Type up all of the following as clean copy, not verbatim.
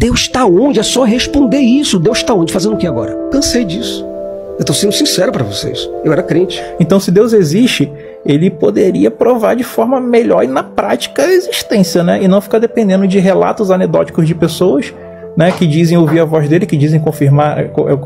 Deus está onde? É só responder isso. Deus está onde? Fazendo o que agora? Cansei disso. Eu estou sendo sincero para vocês. Eu era crente. Então, se Deus existe, ele poderia provar de forma melhor e na prática a existência, né? E não ficar dependendo de relatos anedóticos de pessoas, né, que dizem ouvir a voz dele, que dizem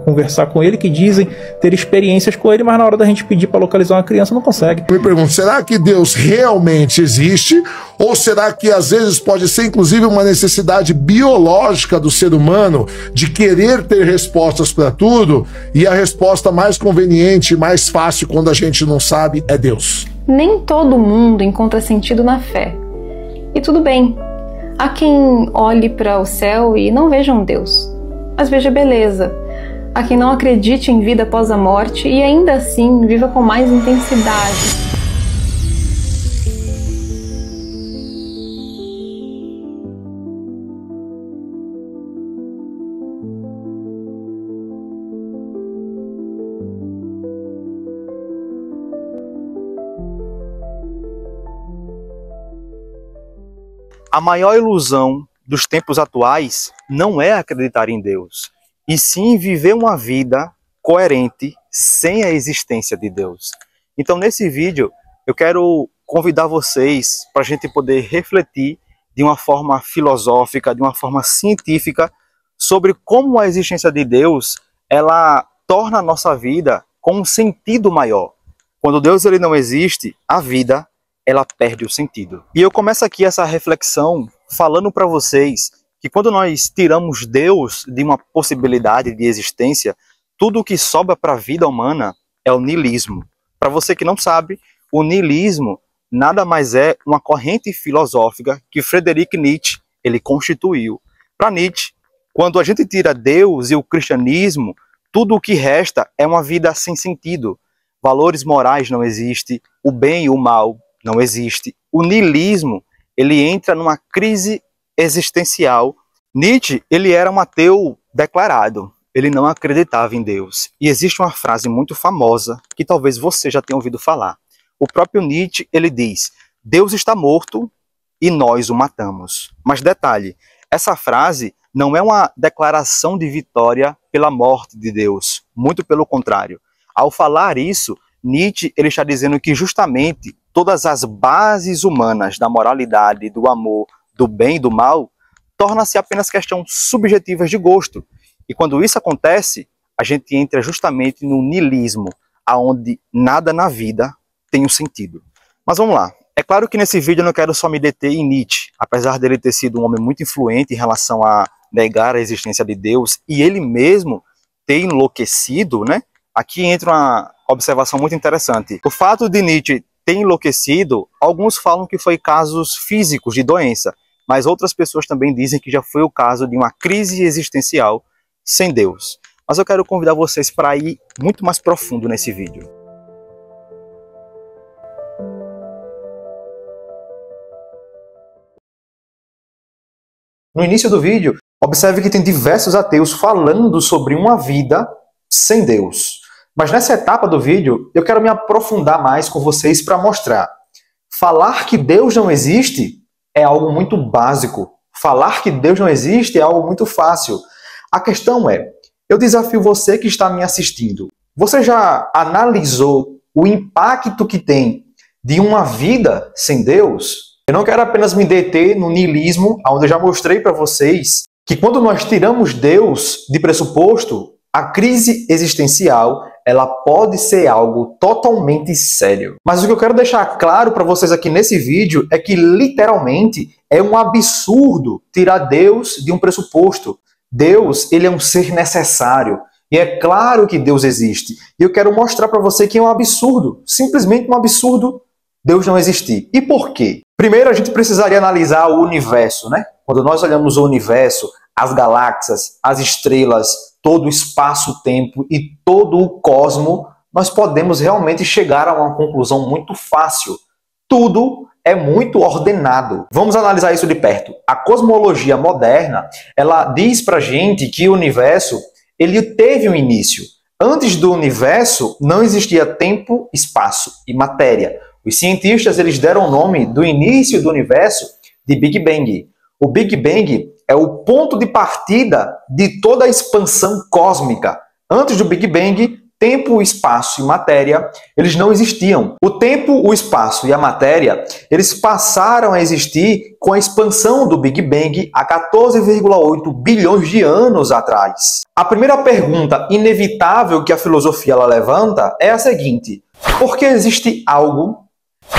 conversar com ele, que dizem ter experiências com ele, mas na hora da gente pedir para localizar uma criança não consegue. Eu me pergunto, será que Deus realmente existe? Ou será que às vezes pode ser inclusive uma necessidade biológica do ser humano de querer ter respostas para tudo, e a resposta mais conveniente e mais fácil quando a gente não sabe é Deus? Nem todo mundo encontra sentido na fé. E tudo bem. Há quem olhe para o céu e não veja um Deus, mas veja beleza. Há quem não acredite em vida após a morte e ainda assim viva com mais intensidade. A maior ilusão dos tempos atuais não é acreditar em Deus, e sim viver uma vida coerente sem a existência de Deus. Então, nesse vídeo, eu quero convidar vocês para a gente poder refletir de uma forma filosófica, de uma forma científica, sobre como a existência de Deus, ela torna a nossa vida com um sentido maior. Quando Deus ele não existe, a vida ela perde o sentido. E eu começo aqui essa reflexão falando para vocês que quando nós tiramos Deus de uma possibilidade de existência, tudo o que sobra para a vida humana é o niilismo. Para você que não sabe, o niilismo nada mais é uma corrente filosófica que Friedrich Nietzsche ele constituiu. Para Nietzsche, quando a gente tira Deus e o cristianismo, tudo o que resta é uma vida sem sentido. Valores morais não existem, o bem e o mal não existe. O niilismo, ele entra numa crise existencial. Nietzsche, ele era um ateu declarado. Ele não acreditava em Deus. E existe uma frase muito famosa que talvez você já tenha ouvido falar. O próprio Nietzsche, ele diz: Deus está morto e nós o matamos. Mas detalhe, essa frase não é uma declaração de vitória pela morte de Deus. Muito pelo contrário. Ao falar isso, Nietzsche ele está dizendo que justamente todas as bases humanas da moralidade, do amor, do bem e do mal, tornam-se apenas questões subjetivas de gosto. E quando isso acontece, a gente entra justamente no niilismo, aonde nada na vida tem um sentido. Mas vamos lá. É claro que nesse vídeo eu não quero só me deter em Nietzsche, apesar dele ter sido um homem muito influente em relação a negar a existência de Deus, e ele mesmo ter enlouquecido, né? Aqui entra uma observação muito interessante. O fato de Nietzsche ter enlouquecido, alguns falam que foi casos físicos de doença, mas outras pessoas também dizem que já foi o caso de uma crise existencial sem Deus. Mas eu quero convidar vocês para ir muito mais profundo nesse vídeo. No início do vídeo, observe que tem diversos ateus falando sobre uma vida sem Deus. Mas nessa etapa do vídeo, eu quero me aprofundar mais com vocês para mostrar. Falar que Deus não existe é algo muito básico. Falar que Deus não existe é algo muito fácil. A questão é, eu desafio você que está me assistindo. Você já analisou o impacto que tem de uma vida sem Deus? Eu não quero apenas me deter no niilismo, onde eu já mostrei para vocês que quando nós tiramos Deus de pressuposto, a crise existencial ela pode ser algo totalmente sério. Mas o que eu quero deixar claro para vocês aqui nesse vídeo é que literalmente é um absurdo tirar Deus de um pressuposto. Deus, ele é um ser necessário. E é claro que Deus existe. E eu quero mostrar para você que é um absurdo, simplesmente um absurdo Deus não existir. E por quê? Primeiro a gente precisaria analisar o universo, né? Quando nós olhamos o universo, as galáxias, as estrelas, todo o espaço-tempo e todo o cosmo, nós podemos realmente chegar a uma conclusão muito fácil. Tudo é muito ordenado. Vamos analisar isso de perto. A cosmologia moderna, ela diz pra gente que o universo, ele teve um início. Antes do universo, não existia tempo, espaço e matéria. Os cientistas, eles deram o nome do início do universo de Big Bang. O Big Bang é o ponto de partida de toda a expansão cósmica. Antes do Big Bang, tempo, espaço e matéria, eles não existiam. O tempo, o espaço e a matéria, eles passaram a existir com a expansão do Big Bang há 14,8 bilhões de anos atrás. A primeira pergunta inevitável que a filosofia ela levanta é a seguinte: por que existe algo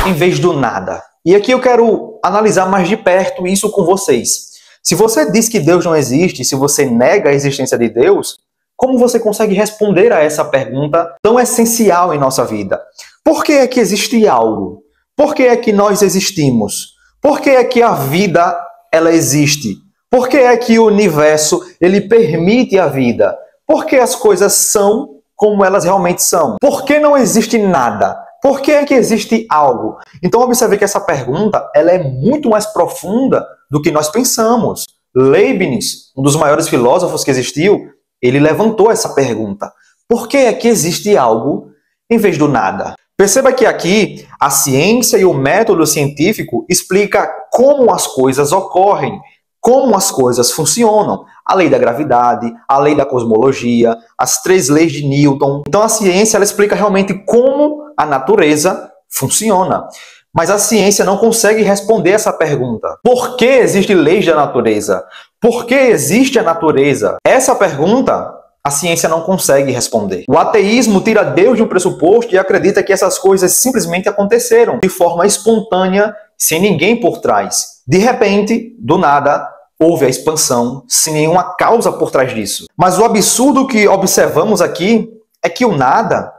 em vez do nada? E aqui eu quero analisar mais de perto isso com vocês. Se você diz que Deus não existe, se você nega a existência de Deus, como você consegue responder a essa pergunta tão essencial em nossa vida? Por que é que existe algo? Por que é que nós existimos? Por que é que a vida ela existe? Por que é que o universo ele permite a vida? Por que as coisas são como elas realmente são? Por que não existe nada? Por que é que existe algo? Então observe que essa pergunta ela é muito mais profunda do que nós pensamos. Leibniz, um dos maiores filósofos que existiu, ele levantou essa pergunta. Por que é que existe algo em vez do nada? Perceba que aqui a ciência e o método científico explica como as coisas ocorrem, como as coisas funcionam. A lei da gravidade, a lei da cosmologia, as 3 leis de Newton. Então a ciência ela explica realmente como a natureza funciona. Mas a ciência não consegue responder essa pergunta. Por que existem leis da natureza? Por que existe a natureza? Essa pergunta a ciência não consegue responder. O ateísmo tira Deus de um pressuposto e acredita que essas coisas simplesmente aconteceram de forma espontânea, sem ninguém por trás. De repente, do nada, houve a expansão, sem nenhuma causa por trás disso. Mas o absurdo que observamos aqui é que o nada,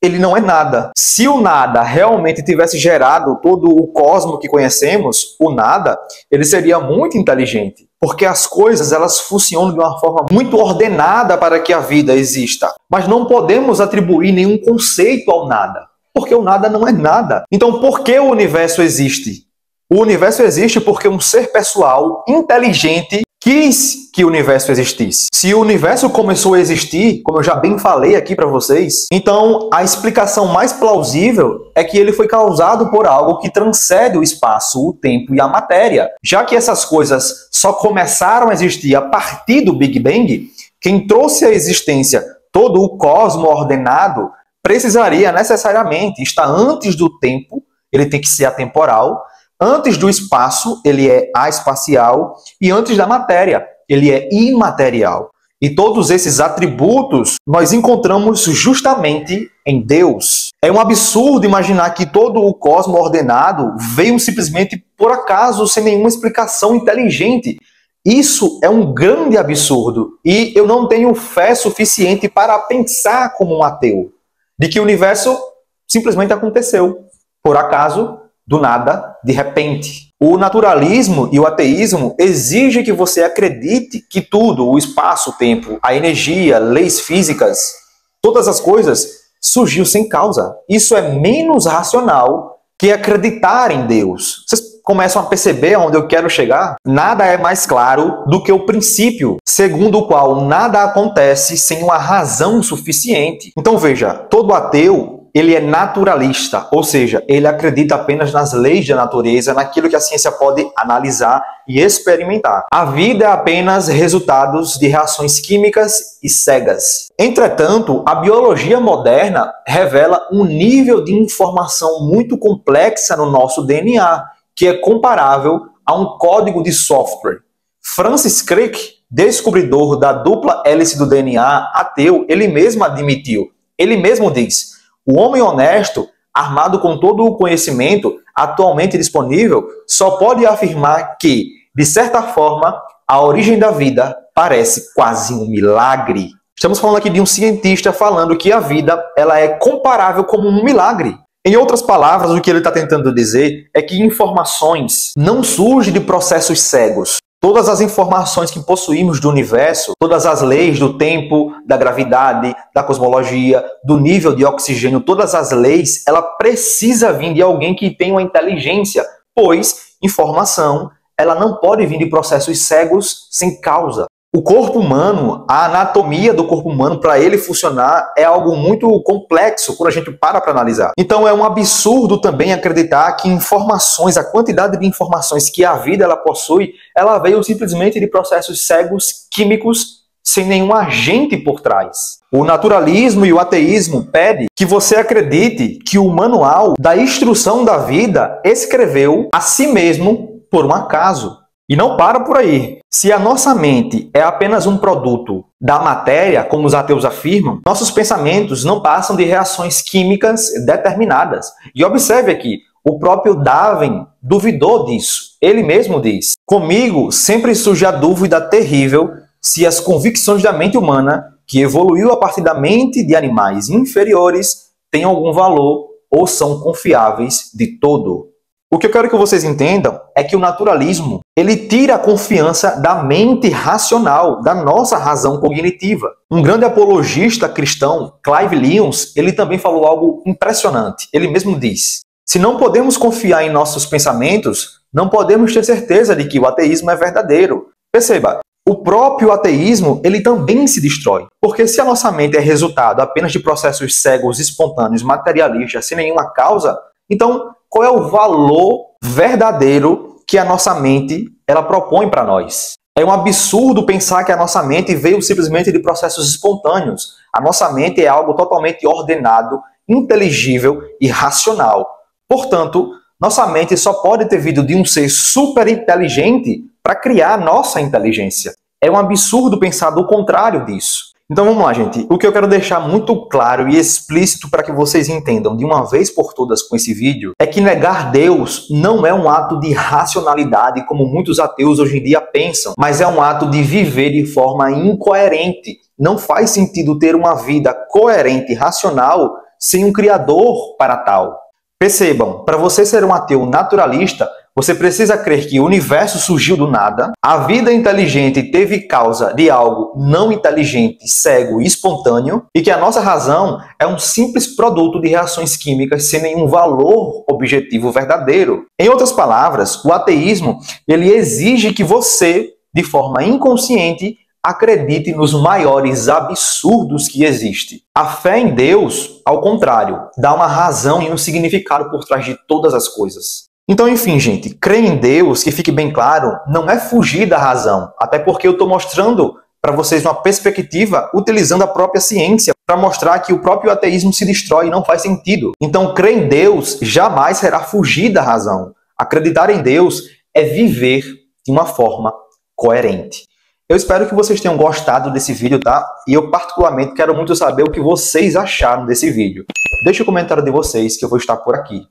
ele não é nada. Se o nada realmente tivesse gerado todo o cosmos que conhecemos, o nada, ele seria muito inteligente. Porque as coisas, elas funcionam de uma forma muito ordenada para que a vida exista. Mas não podemos atribuir nenhum conceito ao nada. Porque o nada não é nada. Então, por que o universo existe? O universo existe porque um ser pessoal, inteligente, quis que o universo existisse. Se o universo começou a existir, como eu já bem falei aqui para vocês, então a explicação mais plausível é que ele foi causado por algo que transcende o espaço, o tempo e a matéria. Já que essas coisas só começaram a existir a partir do Big Bang, quem trouxe à existência todo o cosmos ordenado precisaria necessariamente estar antes do tempo, ele tem que ser atemporal. Antes do espaço, ele é espacial, e antes da matéria, ele é imaterial. E todos esses atributos nós encontramos justamente em Deus. É um absurdo imaginar que todo o cosmos ordenado veio simplesmente por acaso, sem nenhuma explicação inteligente. Isso é um grande absurdo, e eu não tenho fé suficiente para pensar como um ateu, de que o universo simplesmente aconteceu, por acaso, do nada, de repente. O naturalismo e o ateísmo exigem que você acredite que tudo, o espaço, o tempo, a energia, leis físicas, todas as coisas, surgiu sem causa. Isso é menos racional que acreditar em Deus. Vocês começam a perceber aonde eu quero chegar? Nada é mais claro do que o princípio, segundo o qual nada acontece sem uma razão suficiente. Então veja, todo ateu, ele é naturalista, ou seja, ele acredita apenas nas leis da natureza, naquilo que a ciência pode analisar e experimentar. A vida é apenas resultados de reações químicas e cegas. Entretanto, a biologia moderna revela um nível de informação muito complexa no nosso DNA, que é comparável a um código de software. Francis Crick, descobridor da dupla hélice do DNA, ateu, ele mesmo admitiu, ele mesmo diz: o homem honesto, armado com todo o conhecimento atualmente disponível, só pode afirmar que, de certa forma, a origem da vida parece quase um milagre. Estamos falando aqui de um cientista falando que a vida ela é comparável como um milagre. Em outras palavras, o que ele está tentando dizer é que informações não surgem de processos cegos. Todas as informações que possuímos do universo, todas as leis do tempo, da gravidade, da cosmologia, do nível de oxigênio, todas as leis, ela precisa vir de alguém que tenha uma inteligência, pois informação, ela não pode vir de processos cegos sem causa. O corpo humano, a anatomia do corpo humano, para ele funcionar, é algo muito complexo quando a gente para analisar. Então é um absurdo também acreditar que informações, a quantidade de informações que a vida ela possui, ela veio simplesmente de processos cegos, químicos, sem nenhum agente por trás. O naturalismo e o ateísmo pedem que você acredite que o manual da instrução da vida escreveu a si mesmo por um acaso. E não para por aí. Se a nossa mente é apenas um produto da matéria, como os ateus afirmam, nossos pensamentos não passam de reações químicas determinadas. E observe aqui, o próprio Darwin duvidou disso. Ele mesmo diz: comigo sempre surge a dúvida terrível se as convicções da mente humana, que evoluiu a partir da mente de animais inferiores, têm algum valor ou são confiáveis de todo. O que eu quero que vocês entendam é que o naturalismo, ele tira a confiança da mente racional, da nossa razão cognitiva. Um grande apologista cristão, Clive Lyons, ele também falou algo impressionante. Ele mesmo diz: se não podemos confiar em nossos pensamentos, não podemos ter certeza de que o ateísmo é verdadeiro. Perceba, o próprio ateísmo, ele também se destrói. Porque se a nossa mente é resultado apenas de processos cegos, espontâneos, materialistas, sem nenhuma causa, então qual é o valor verdadeiro que a nossa mente ela propõe para nós? É um absurdo pensar que a nossa mente veio simplesmente de processos espontâneos. A nossa mente é algo totalmente ordenado, inteligível e racional. Portanto, nossa mente só pode ter vindo de um ser super inteligente para criar a nossa inteligência. É um absurdo pensar do contrário disso. Então vamos lá, gente. O que eu quero deixar muito claro e explícito para que vocês entendam de uma vez por todas com esse vídeo é que negar Deus não é um ato de racionalidade como muitos ateus hoje em dia pensam, mas é um ato de viver de forma incoerente. Não faz sentido ter uma vida coerente e racional sem um Criador para tal. Percebam, para você ser um ateu naturalista, você precisa crer que o universo surgiu do nada, a vida inteligente teve causa de algo não inteligente, cego e espontâneo, e que a nossa razão é um simples produto de reações químicas sem nenhum valor objetivo verdadeiro. Em outras palavras, o ateísmo ele exige que você, de forma inconsciente, acredite nos maiores absurdos que existem. A fé em Deus, ao contrário, dá uma razão e um significado por trás de todas as coisas. Então, enfim, gente, crer em Deus, que fique bem claro, não é fugir da razão. Até porque eu estou mostrando para vocês uma perspectiva utilizando a própria ciência para mostrar que o próprio ateísmo se destrói e não faz sentido. Então, crer em Deus jamais será fugir da razão. Acreditar em Deus é viver de uma forma coerente. Eu espero que vocês tenham gostado desse vídeo, tá? E eu particularmente quero muito saber o que vocês acharam desse vídeo. Deixe o comentário de vocês que eu vou estar por aqui.